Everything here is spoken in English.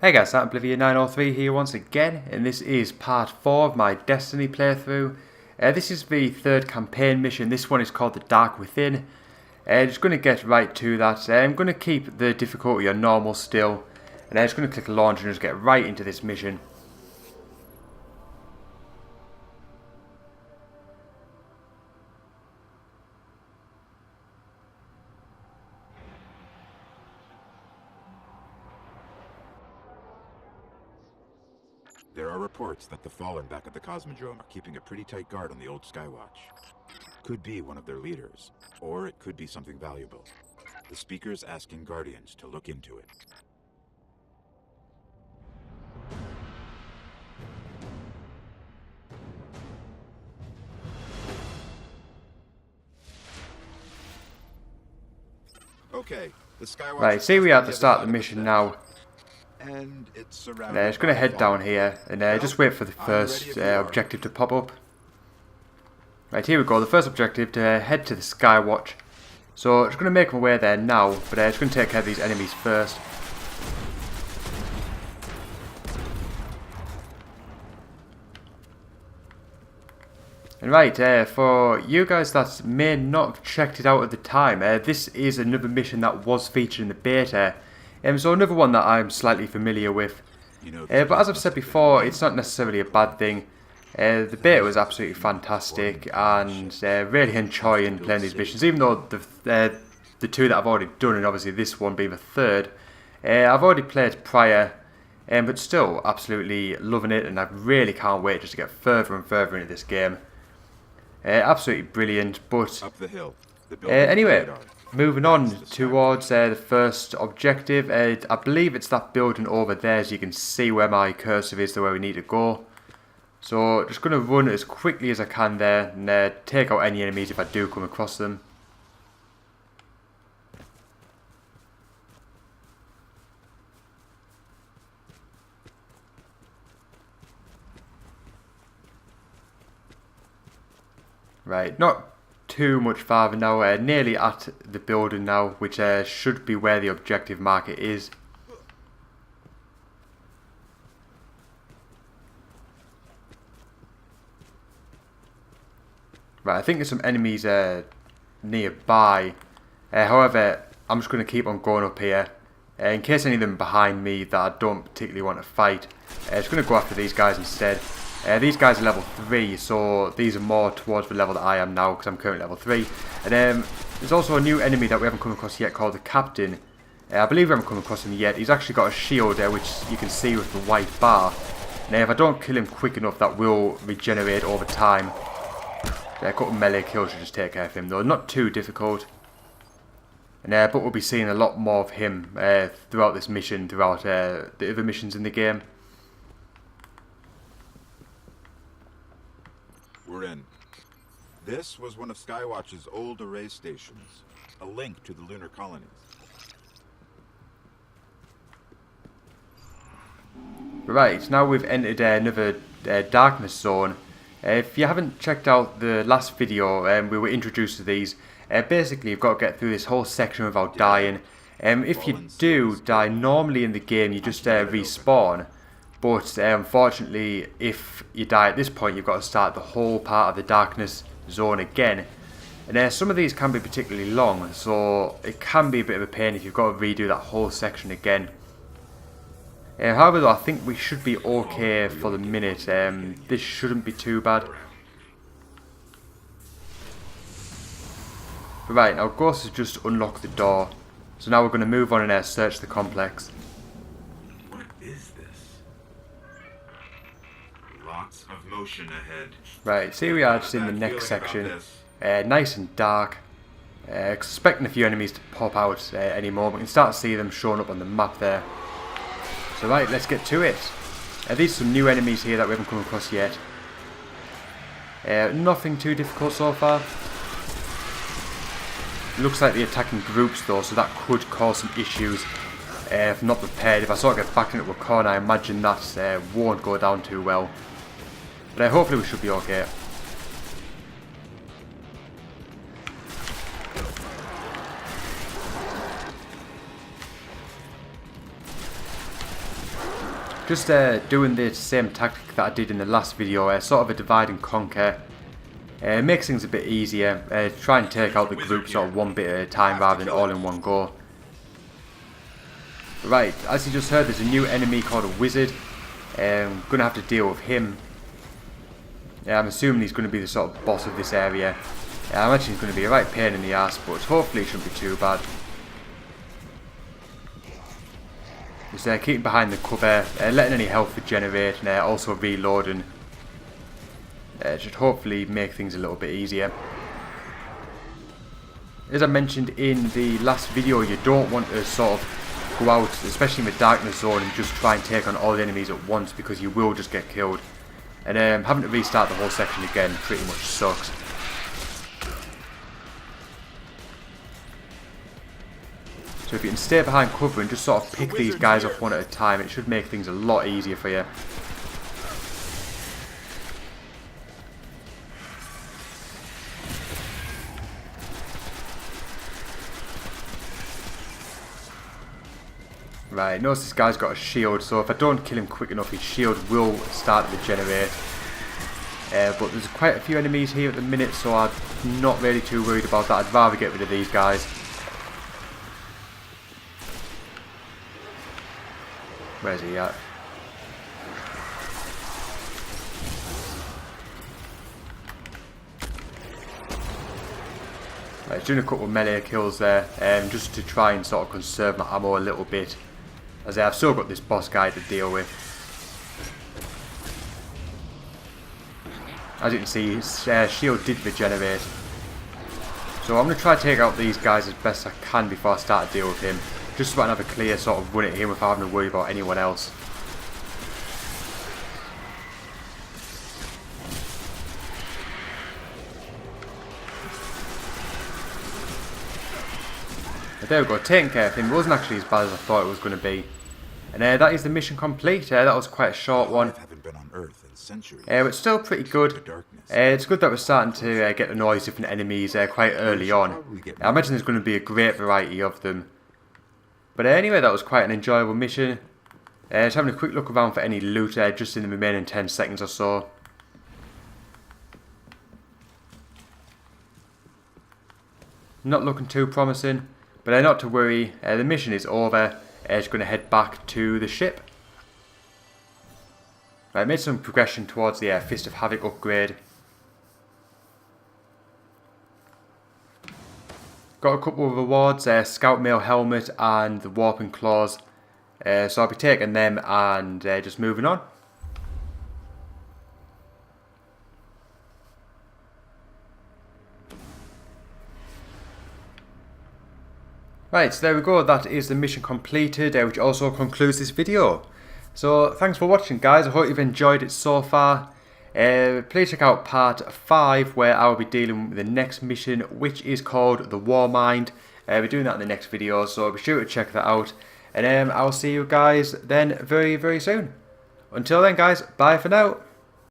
Hey guys, Oblivion903 here once again, and this is part 4 of my Destiny playthrough. This is the third campaign mission. This one is called The Dark Within. Just going to get right to that. I'm going to keep the difficulty on normal still, and I'm just going to click launch and just get right into this mission. There are reports that the Fallen back at the Cosmodrome are keeping a pretty tight guard on the old Skywatch. Could be one of their leaders, or it could be something valuable. The Speaker's asking Guardians to look into it. Okay, the Skywatch... Right, see we are at the start of the mission now. And it's surrounded And just going to head down here and just wait for the first objective to pop up. Right, here we go, the first objective, to head to the Skywatch. So just going to make my way there now, but just going to take care of these enemies first. And right, for you guys that may not have checked it out at the time, this is another mission that was featured in the beta. So another one that I'm slightly familiar with. But as I've said before, it's not necessarily a bad thing. The beta was absolutely fantastic, and really enjoying playing these missions. Even though the two that I've already done, and obviously this one being the third, I've already played prior, but still absolutely loving it, and I really can't wait just to get further and further into this game. Absolutely brilliant, but up the hill. anyway. Moving on towards the first objective, I believe it's that building over there, as you can see where my cursor is to where we need to go. So just going to run as quickly as I can there and take out any enemies if I do come across them. Right, not too much farther now, nearly at the building now, which should be where the objective marker is. Right, I think there's some enemies nearby. However, I'm just going to keep on going up here. In case any of them are behind me that I don't particularly want to fight, just going to go after these guys instead. These guys are level 3, so these are more towards the level that I am now, because I'm currently level 3. And there's also a new enemy that we haven't come across yet called the Captain. I believe we haven't come across him yet. He's actually got a shield which you can see with the white bar. And if I don't kill him quick enough, that will regenerate over time. A couple of melee kills should just take care of him, though. Not too difficult. And but we'll be seeing a lot more of him throughout this mission, throughout the other missions in the game. We're in. This was one of Skywatch's old array stations, a link to the lunar colonies. Right, now we've entered another darkness zone. If you haven't checked out the last video, we were introduced to these. Basically, you've got to get through this whole section without dying. If you do die normally in the game, you just respawn. But unfortunately, if you die at this point, you've got to start the whole part of the darkness zone again. And some of these can be particularly long, so it can be a bit of a pain if you've got to redo that whole section again. However, though, I think we should be okay for the minute. This shouldn't be too bad. Right, now Ghost has just unlocked the door. So now we're going to move on and search the complex. What is this? Lots of motion ahead. Right, so here we are just in the next section. Nice and dark. Expecting a few enemies to pop out any moment. We can start to see them showing up on the map there. So right, let's get to it. These are some new enemies here that we haven't come across yet. Nothing too difficult so far. Looks like they're attacking groups though, so that could cause some issues if not prepared. If I sort of get backed into a corner, I imagine that won't go down too well. But hopefully we should be okay. Just doing the same tactic that I did in the last video, sort of a divide and conquer. Makes things a bit easier. Try and take out the group sort of one bit at a time rather than all in one go. Right, as you just heard, there's a new enemy called a wizard. Gonna have to deal with him. I'm assuming he's going to be the sort of boss of this area. I imagine he's going to be a right pain in the ass, but hopefully it shouldn't be too bad. Just keeping behind the cover, letting any health regenerate, and also reloading. Should hopefully make things a little bit easier. As I mentioned in the last video, you don't want to sort of go out, especially in the darkness zone, and just try and take on all the enemies at once, because you will just get killed. And having to restart the whole section again pretty much sucks. So if you can stay behind cover and just sort of pick these guys off one at a time, it should make things a lot easier for you. Right, notice this guy's got a shield, so if I don't kill him quick enough, his shield will start to regenerate. But there's quite a few enemies here at the minute, so I'm not really too worried about that. I'd rather get rid of these guys. Where's he at? Right, he's doing a couple of melee kills there, just to try and sort of conserve my ammo a little bit. As I've still got this boss guy to deal with. As you can see, his shield did regenerate. So I'm going to try to take out these guys as best I can before I start to deal with him. Just so I can have a clear sort of run at him without having to worry about anyone else. But there we go, taking care of him. It wasn't actually as bad as I thought it was going to be. And that is the mission complete. That was quite a short one. It's still pretty good. It's good that we're starting to get to know these different enemies quite early on. I imagine there's going to be a great variety of them. But anyway, that was quite an enjoyable mission. Just having a quick look around for any loot just in the remaining 10 seconds or so. Not looking too promising, but not to worry, the mission is over. Just going to head back to the ship. Right, made some progression towards the Fist of Havoc upgrade. Got a couple of rewards, Scout Mail Helmet and the Warping Claws. So I'll be taking them and just moving on. Right, so there we go, that is the mission completed, which also concludes this video. So, thanks for watching guys, I hope you've enjoyed it so far. Please check out part 5, where I will be dealing with the next mission, which is called the War Mind. We're doing that in the next video, so be sure to check that out. And I will see you guys then very, very soon. Until then guys, bye for now.